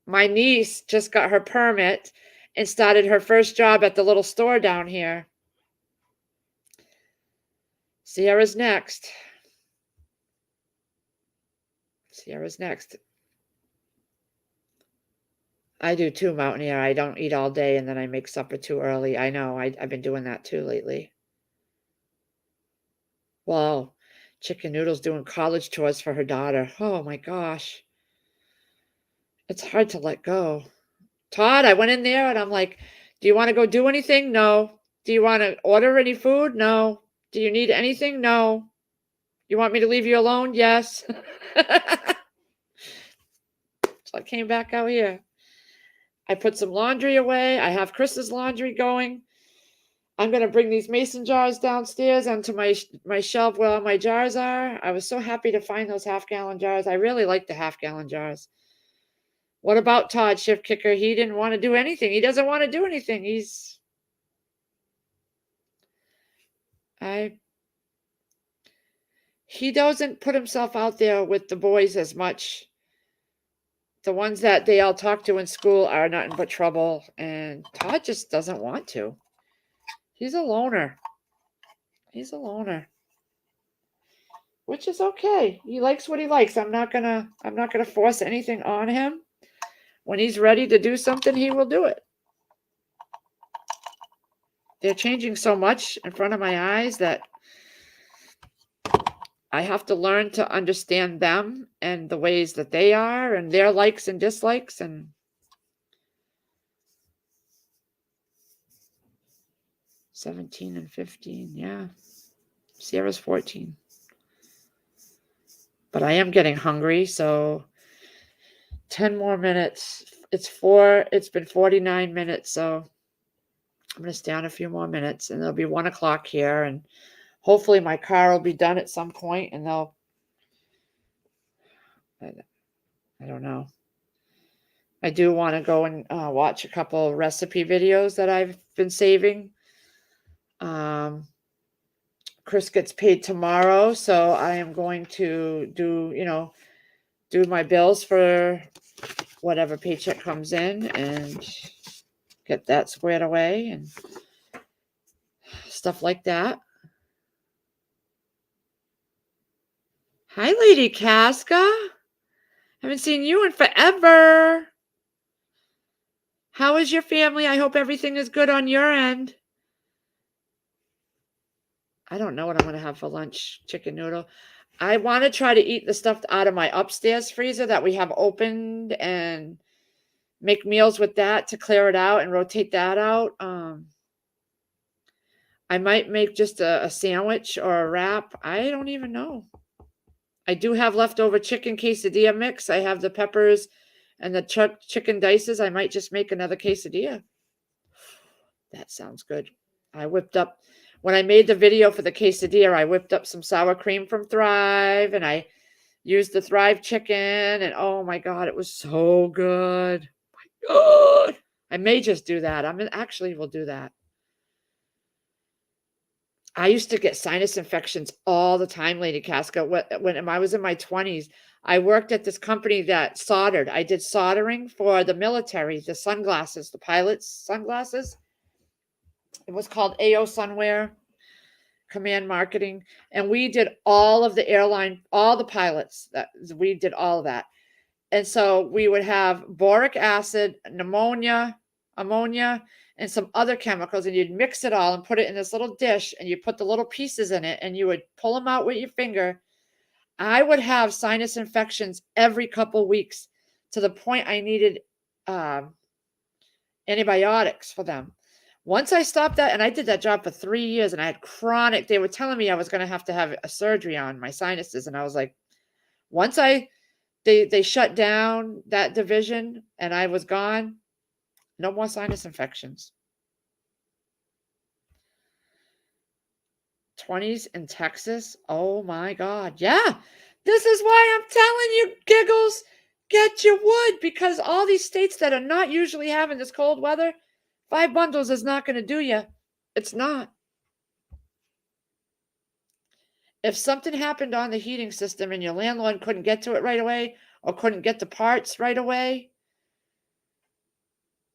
My niece just got her permit and started her first job at the little store down here. Sierra's next. Sierra's next. I do too, Mountaineer. I don't eat all day and then I make supper too early. I know. I've been doing that too lately. Well, Chicken Noodle's doing college tours for her daughter. Oh my gosh. It's hard to let go. Todd, I went in there and I'm like, do you want to go do anything? No. Do you want to order any food? No. Do you need anything? No. You want me to leave you alone? Yes. So I came back out here. I put some laundry away. I have Chris's laundry going. I'm going to bring these mason jars downstairs onto my shelf where all my jars are. I was so happy to find those half-gallon jars. I really like the half-gallon jars. What about Todd, shift kicker? He didn't want to do anything. He doesn't want to do anything. He doesn't put himself out there with the boys as much. The ones that they all talk to in school are nothing but trouble, and Todd just doesn't want to. He's a loner. He's a loner. Which is okay. He likes what he likes. I'm not gonna force anything on him. When he's ready to do something, he will do it. They're changing so much in front of my eyes that I have to learn to understand them and the ways that they are and their likes and dislikes. And 17 and 15, yeah. Sierra's 14. But I am getting hungry, so 10 more minutes. It's been 49 minutes, so I'm going to stay on a few more minutes, and it'll be 1 o'clock here, and hopefully my car will be done at some point, and I don't know. I do want to go and watch a couple recipe videos that I've been saving. Chris gets paid tomorrow, so I am going to do my bills for whatever paycheck comes in and get that squared away and stuff like that. Hi, Lady Casca. Haven't seen you in forever. How is your family? I hope everything is good on your end. I don't know what I'm going to have for lunch. Chicken noodle. I want to try to eat the stuff out of my upstairs freezer that we have opened and make meals with that to clear it out and rotate that out. I might make just a sandwich or a wrap. I don't even know. I do have leftover chicken quesadilla mix. I have the peppers and the chicken dices. I might just make another quesadilla. That sounds good. I whipped up, when I made the video for the quesadilla, I whipped up some sour cream from Thrive and I used the Thrive chicken. And oh my God, it was so good. My God. I may just do that. Actually will do that. I used to get sinus infections all the time, Lady Casca. When I was in my 20s, I worked at this company that soldered. I did soldering for the military, the sunglasses, the pilots' sunglasses. It was called AO Sunwear Command Marketing. And we did all of the airline, all the pilots. We did all of that. And so we would have boric acid, ammonia, and some other chemicals, and you'd mix it all and put it in this little dish, and you put the little pieces in it, and you would pull them out with your finger. I would have sinus infections every couple weeks to the point I needed antibiotics for them. Once I stopped that, and I did that job for 3 years, and I had chronic, they were telling me I was going to have a surgery on my sinuses, and I was like, once they shut down that division and I was gone, no more sinus infections. 20s in Texas. Oh my God. Yeah. This is why I'm telling you, Giggles, get your wood, because all these states that are not usually having this cold weather, 5 bundles is not going to do you. It's not. If something happened on the heating system and your landlord couldn't get to it right away or couldn't get the parts right away,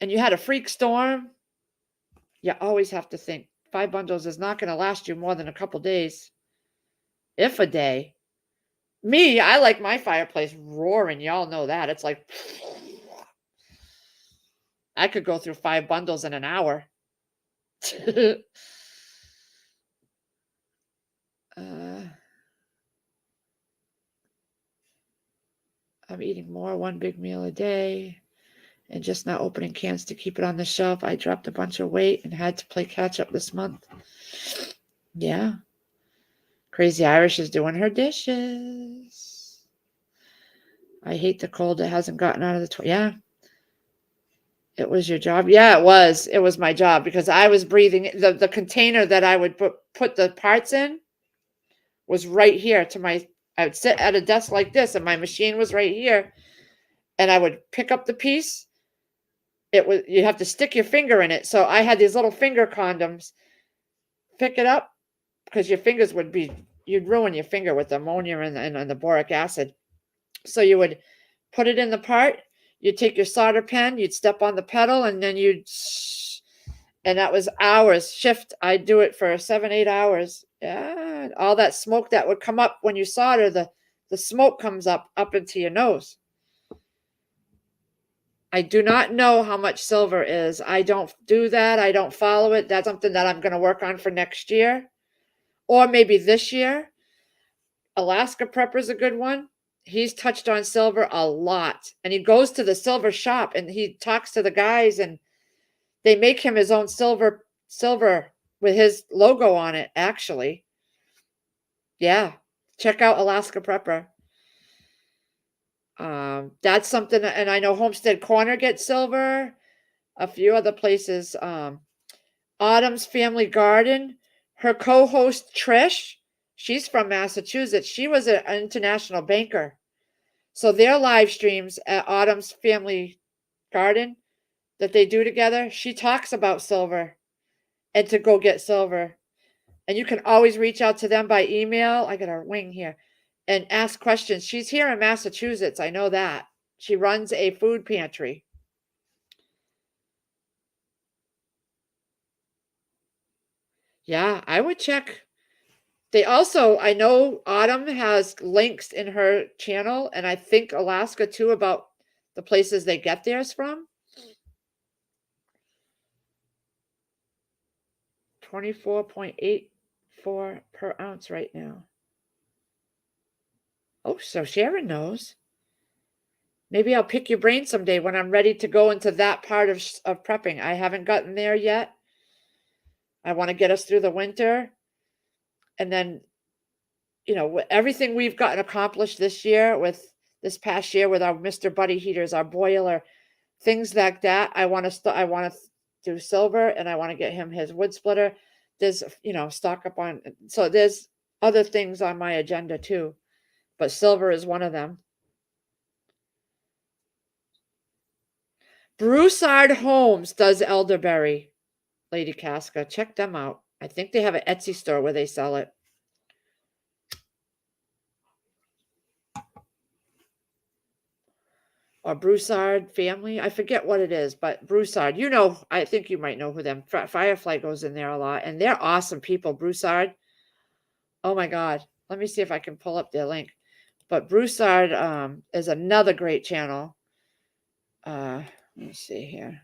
and you had a freak storm, you always have to think 5 bundles is not going to last you more than a couple days, if a day. Me, I like my fireplace roaring. Y'all know that. It's like, I could go through 5 bundles in an hour. I'm eating more, one big meal a day, and just not opening cans to keep it on the shelf. I dropped a bunch of weight and had to play catch up this month. Yeah. Crazy Irish is doing her dishes. I hate the cold. It hasn't gotten out of the yeah. It was your job? Yeah, it was. It was my job because I was breathing. The container that I would put the parts in was right here to my, I would sit at a desk like this and my machine was right here. And I would pick up the piece. It was, you have to stick your finger in it. So I had these little finger condoms. Pick it up because your fingers would be, you'd ruin your finger with the ammonia and the boric acid. So you would put it in the part. You'd take your solder pen, you'd step on the pedal, and then and that was hours shift. I'd do it for 7-8 hours. Yeah, all that smoke that would come up when you solder, the smoke comes up into your nose. I do not know how much silver is. I don't do that. I don't follow it. That's something that I'm going to work on for next year or maybe this year. Alaska Prepper's a good one. He's touched on silver a lot, and he goes to the silver shop and he talks to the guys, and they make him his own silver with his logo on it, actually. Yeah, check out Alaska Prepper. That's something, and I know Homestead Corner gets silver, a few other places. Autumn's Family Garden, her co-host Trish, she's from Massachusetts. She was an international banker. So their live streams at Autumn's Family Garden that they do together, she talks about silver and to go get silver. And you can always reach out to them by email. I got a wing here. And ask questions. She's here in Massachusetts. I know that. She runs a food pantry. Yeah, I would check They also, I know Autumn has links in her channel, and I think Alaska too, about the places they get theirs from. 24.84 per ounce right now. Oh, so Sharon knows. Maybe I'll pick your brain someday when I'm ready to go into that part of prepping. I haven't gotten there yet. I want to get us through the winter. And then, everything we've gotten accomplished this past year with our Mr. Buddy heaters, our boiler, things like that. I want to do silver, and I want to get him his wood splitter. There's, stock up on. So there's other things on my agenda too, but silver is one of them. Broussard Homes does elderberry, Lady Casca. Check them out. I think they have an Etsy store where they sell it. Or Broussard family. I forget what it is, but Broussard, I think you might know who them. Firefly goes in there a lot, and they're awesome people. Broussard. Oh my God. Let me see if I can pull up their link. But Broussard is another great channel. Let me see here.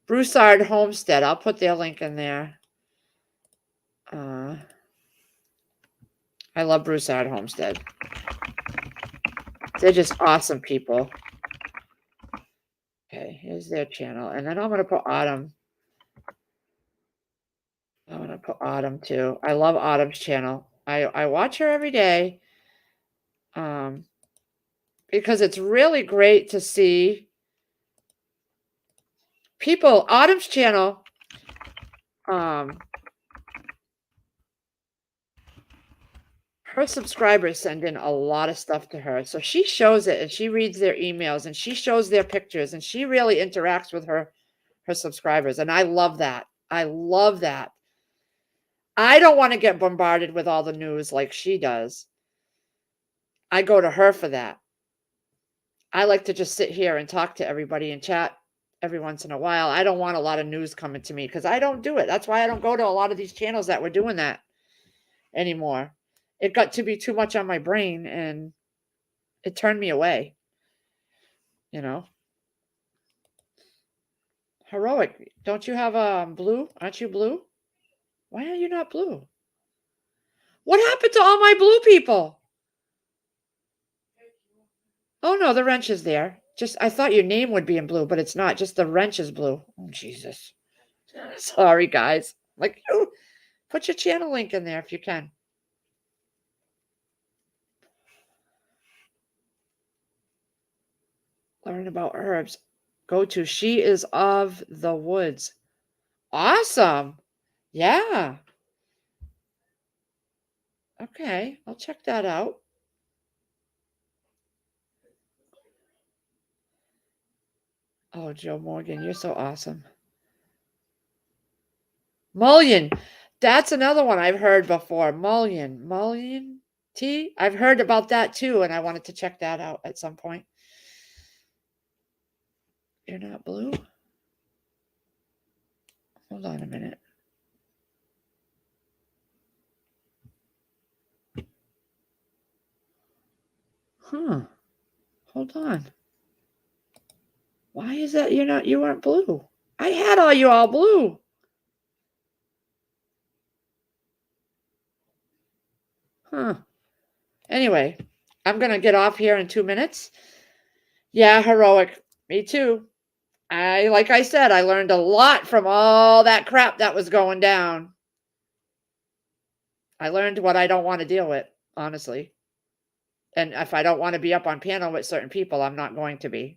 Broussard Homestead. I'll put their link in there. I love Broussard Homestead. They're just awesome people. Okay, here's their channel. And then I'm going to put Autumn. I'm going to put Autumn too. I love Autumn's channel. I watch her every day. Because it's really great to see people. Autumn's channel. Her subscribers send in a lot of stuff to her. So she shows it, and she reads their emails, and she shows their pictures, and she really interacts with her subscribers. And I love that. I love that. I don't want to get bombarded with all the news like she does. I go to her for that. I like to just sit here and talk to everybody and chat every once in a while. I don't want a lot of news coming to me because I don't do it. That's why I don't go to a lot of these channels that were doing that anymore. It got to be too much on my brain, and it turned me away. Heroic. Don't you have blue? Aren't you blue? Why are you not blue? What happened to all my blue people? Oh no, the wrench is there. I thought your name would be in blue, but it's not. Just the wrench is blue. Oh Jesus. Sorry, guys. Put your channel link in there if you can. Learn about herbs. Go to She Is of the Woods. Awesome. Yeah. Okay, I'll check that out. Oh, Joe Morgan, you're so awesome. Mullion. That's another one I've heard before. Mullion tea. I've heard about that too, and I wanted to check that out at some point. You're not blue? Hold on a minute. Huh. Hold on. Why is that you aren't blue? I had you all blue. Huh. Anyway, I'm going to get off here in 2 minutes. Yeah, heroic. Me too. Like I said, I learned a lot from all that crap that was going down. I learned what I don't want to deal with, honestly. And if I don't want to be up on panel with certain people, I'm not going to be.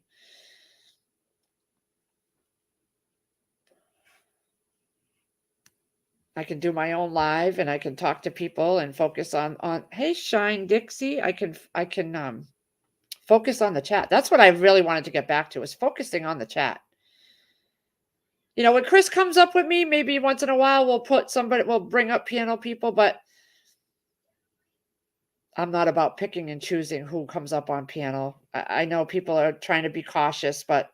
I can do my own live, and I can talk to people and focus on hey, Shine Dixie. I can focus on the chat. That's what I really wanted to get back to, is focusing on the chat. When Chris comes up with me, maybe once in a while we'll bring up piano people, but I'm not about picking and choosing who comes up on piano. I know people are trying to be cautious, but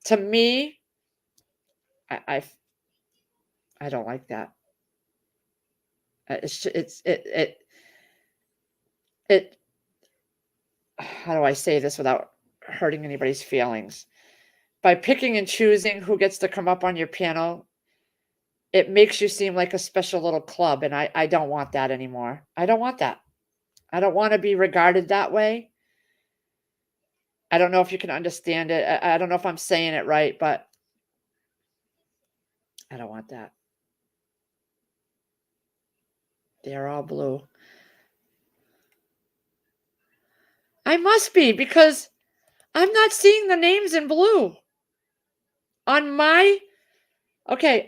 to me, I don't like that. It how do I say this without hurting anybody's feelings? By picking and choosing who gets to come up on your panel, it makes you seem like a special little club, and I don't want that anymore. I don't want that. I don't wanna be regarded that way. I don't know if you can understand it. I don't know if I'm saying it right, but I don't want that. They're all blue. I must be because I'm not seeing the names in blue. On my okay,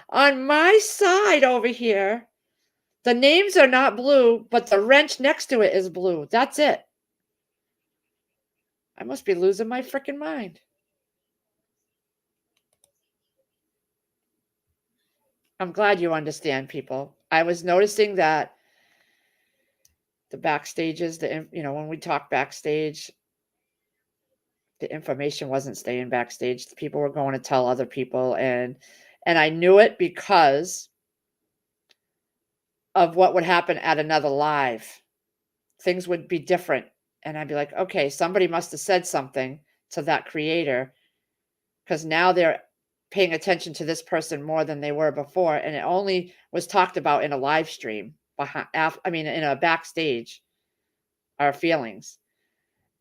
on my side over here, the names are not blue, but the wrench next to it is blue. That's it. I must be losing my freaking mind. I'm glad you understand, people. I was noticing that the backstages, when we talk backstage, the information wasn't staying backstage. The people were going to tell other people, and I knew it because of what would happen at another live. Things would be different, and I'd be like, "Okay, somebody must have said something to that creator because now they're paying attention to this person more than they were before," and it only was talked about in a live stream in a backstage, our feelings.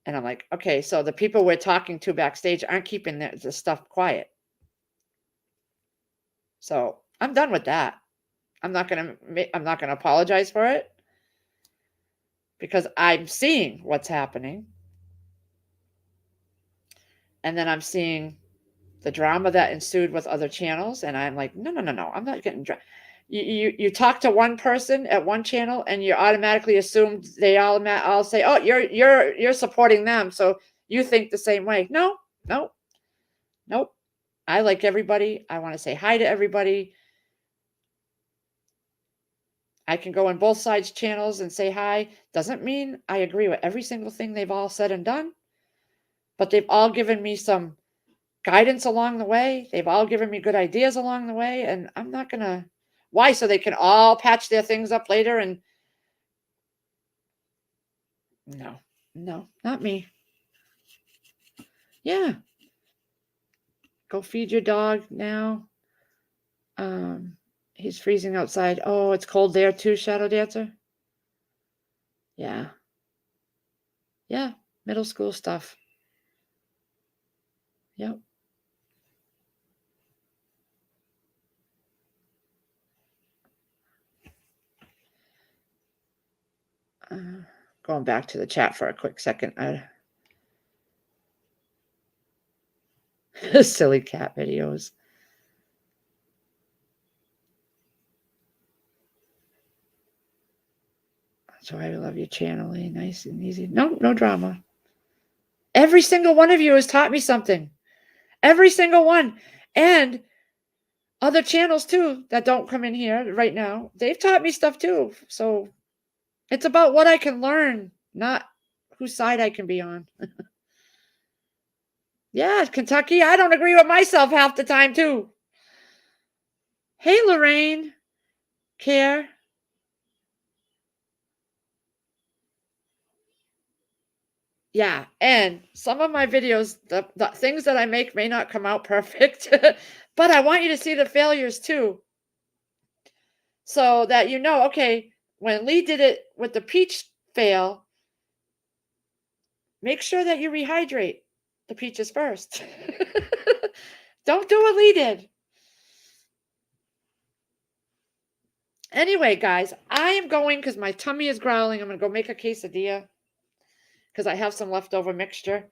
And I'm like, "Okay, so the people we're talking to backstage aren't keeping the stuff quiet." So, I'm done with that. I'm not gonna apologize for it because I'm seeing what's happening, and then I'm seeing the drama that ensued with other channels, and I'm like, "No, no, no, no, I'm not getting you talk to one person at one channel, and you automatically assume they all say, 'Oh, you're supporting them, so you think the same way.' No, no, nope. I like everybody. I wanna say hi to everybody. I can go on both sides channels and say hi. Doesn't mean I agree with every single thing they've all said and done, but they've all given me some guidance along the way. They've all given me good ideas along the way, and I'm not gonna why? So they can all patch their things up later and no, no, not me. Yeah. Go feed your dog now. He's freezing outside. Oh, it's cold there too, Shadow Dancer? Yeah. Yeah. Middle school stuff. Yep. Going back to the chat for a quick second. Silly cat videos. So I love your channel, nice and easy. No, no drama. Every single one of you has taught me something. Every single one. And other channels too that don't come in here right now. They've taught me stuff too. So it's about what I can learn, not whose side I can be on. Yeah, Kentucky. I don't agree with myself half the time too. Hey, Lorraine. Care. Yeah, and some of my videos, the things that I make may not come out perfect, but I want you to see the failures too, so that you know, okay, when Lee did it with the peach fail, make sure that you rehydrate the peaches first. Don't do what Lee did. Anyway, guys, I am going because my tummy is growling. I'm going to go make a quesadilla because I have some leftover mixture.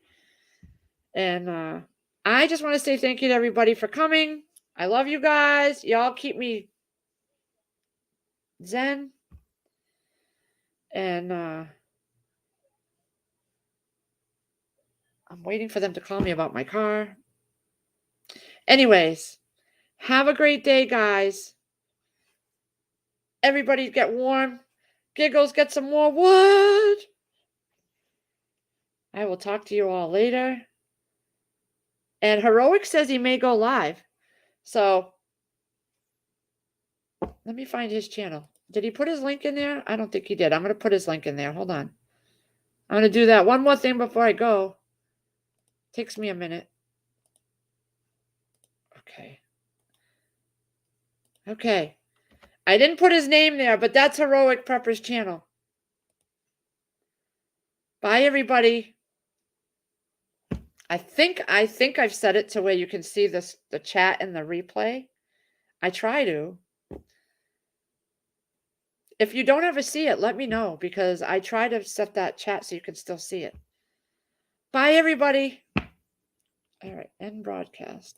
And I just want to say thank you to everybody for coming. I love you guys. Y'all keep me zen. And I'm waiting for them to call me about my car. Anyways, have a great day, guys. Everybody get warm. Giggles, get some more wood. I will talk to you all later. And Heroic says he may go live. So let me find his channel. Did he put his link in there? I don't think he did. I'm going to put his link in there. Hold on. I'm going to do that. One more thing before I go. Takes me a minute. Okay. Okay. I didn't put his name there, but that's Heroic Prepper's channel. Bye, everybody. I think I've set it to where you can see this, the chat and the replay. I try to. If you don't ever see it, let me know, because I try to set that chat so you can still see it. Bye, everybody. All right, end broadcast.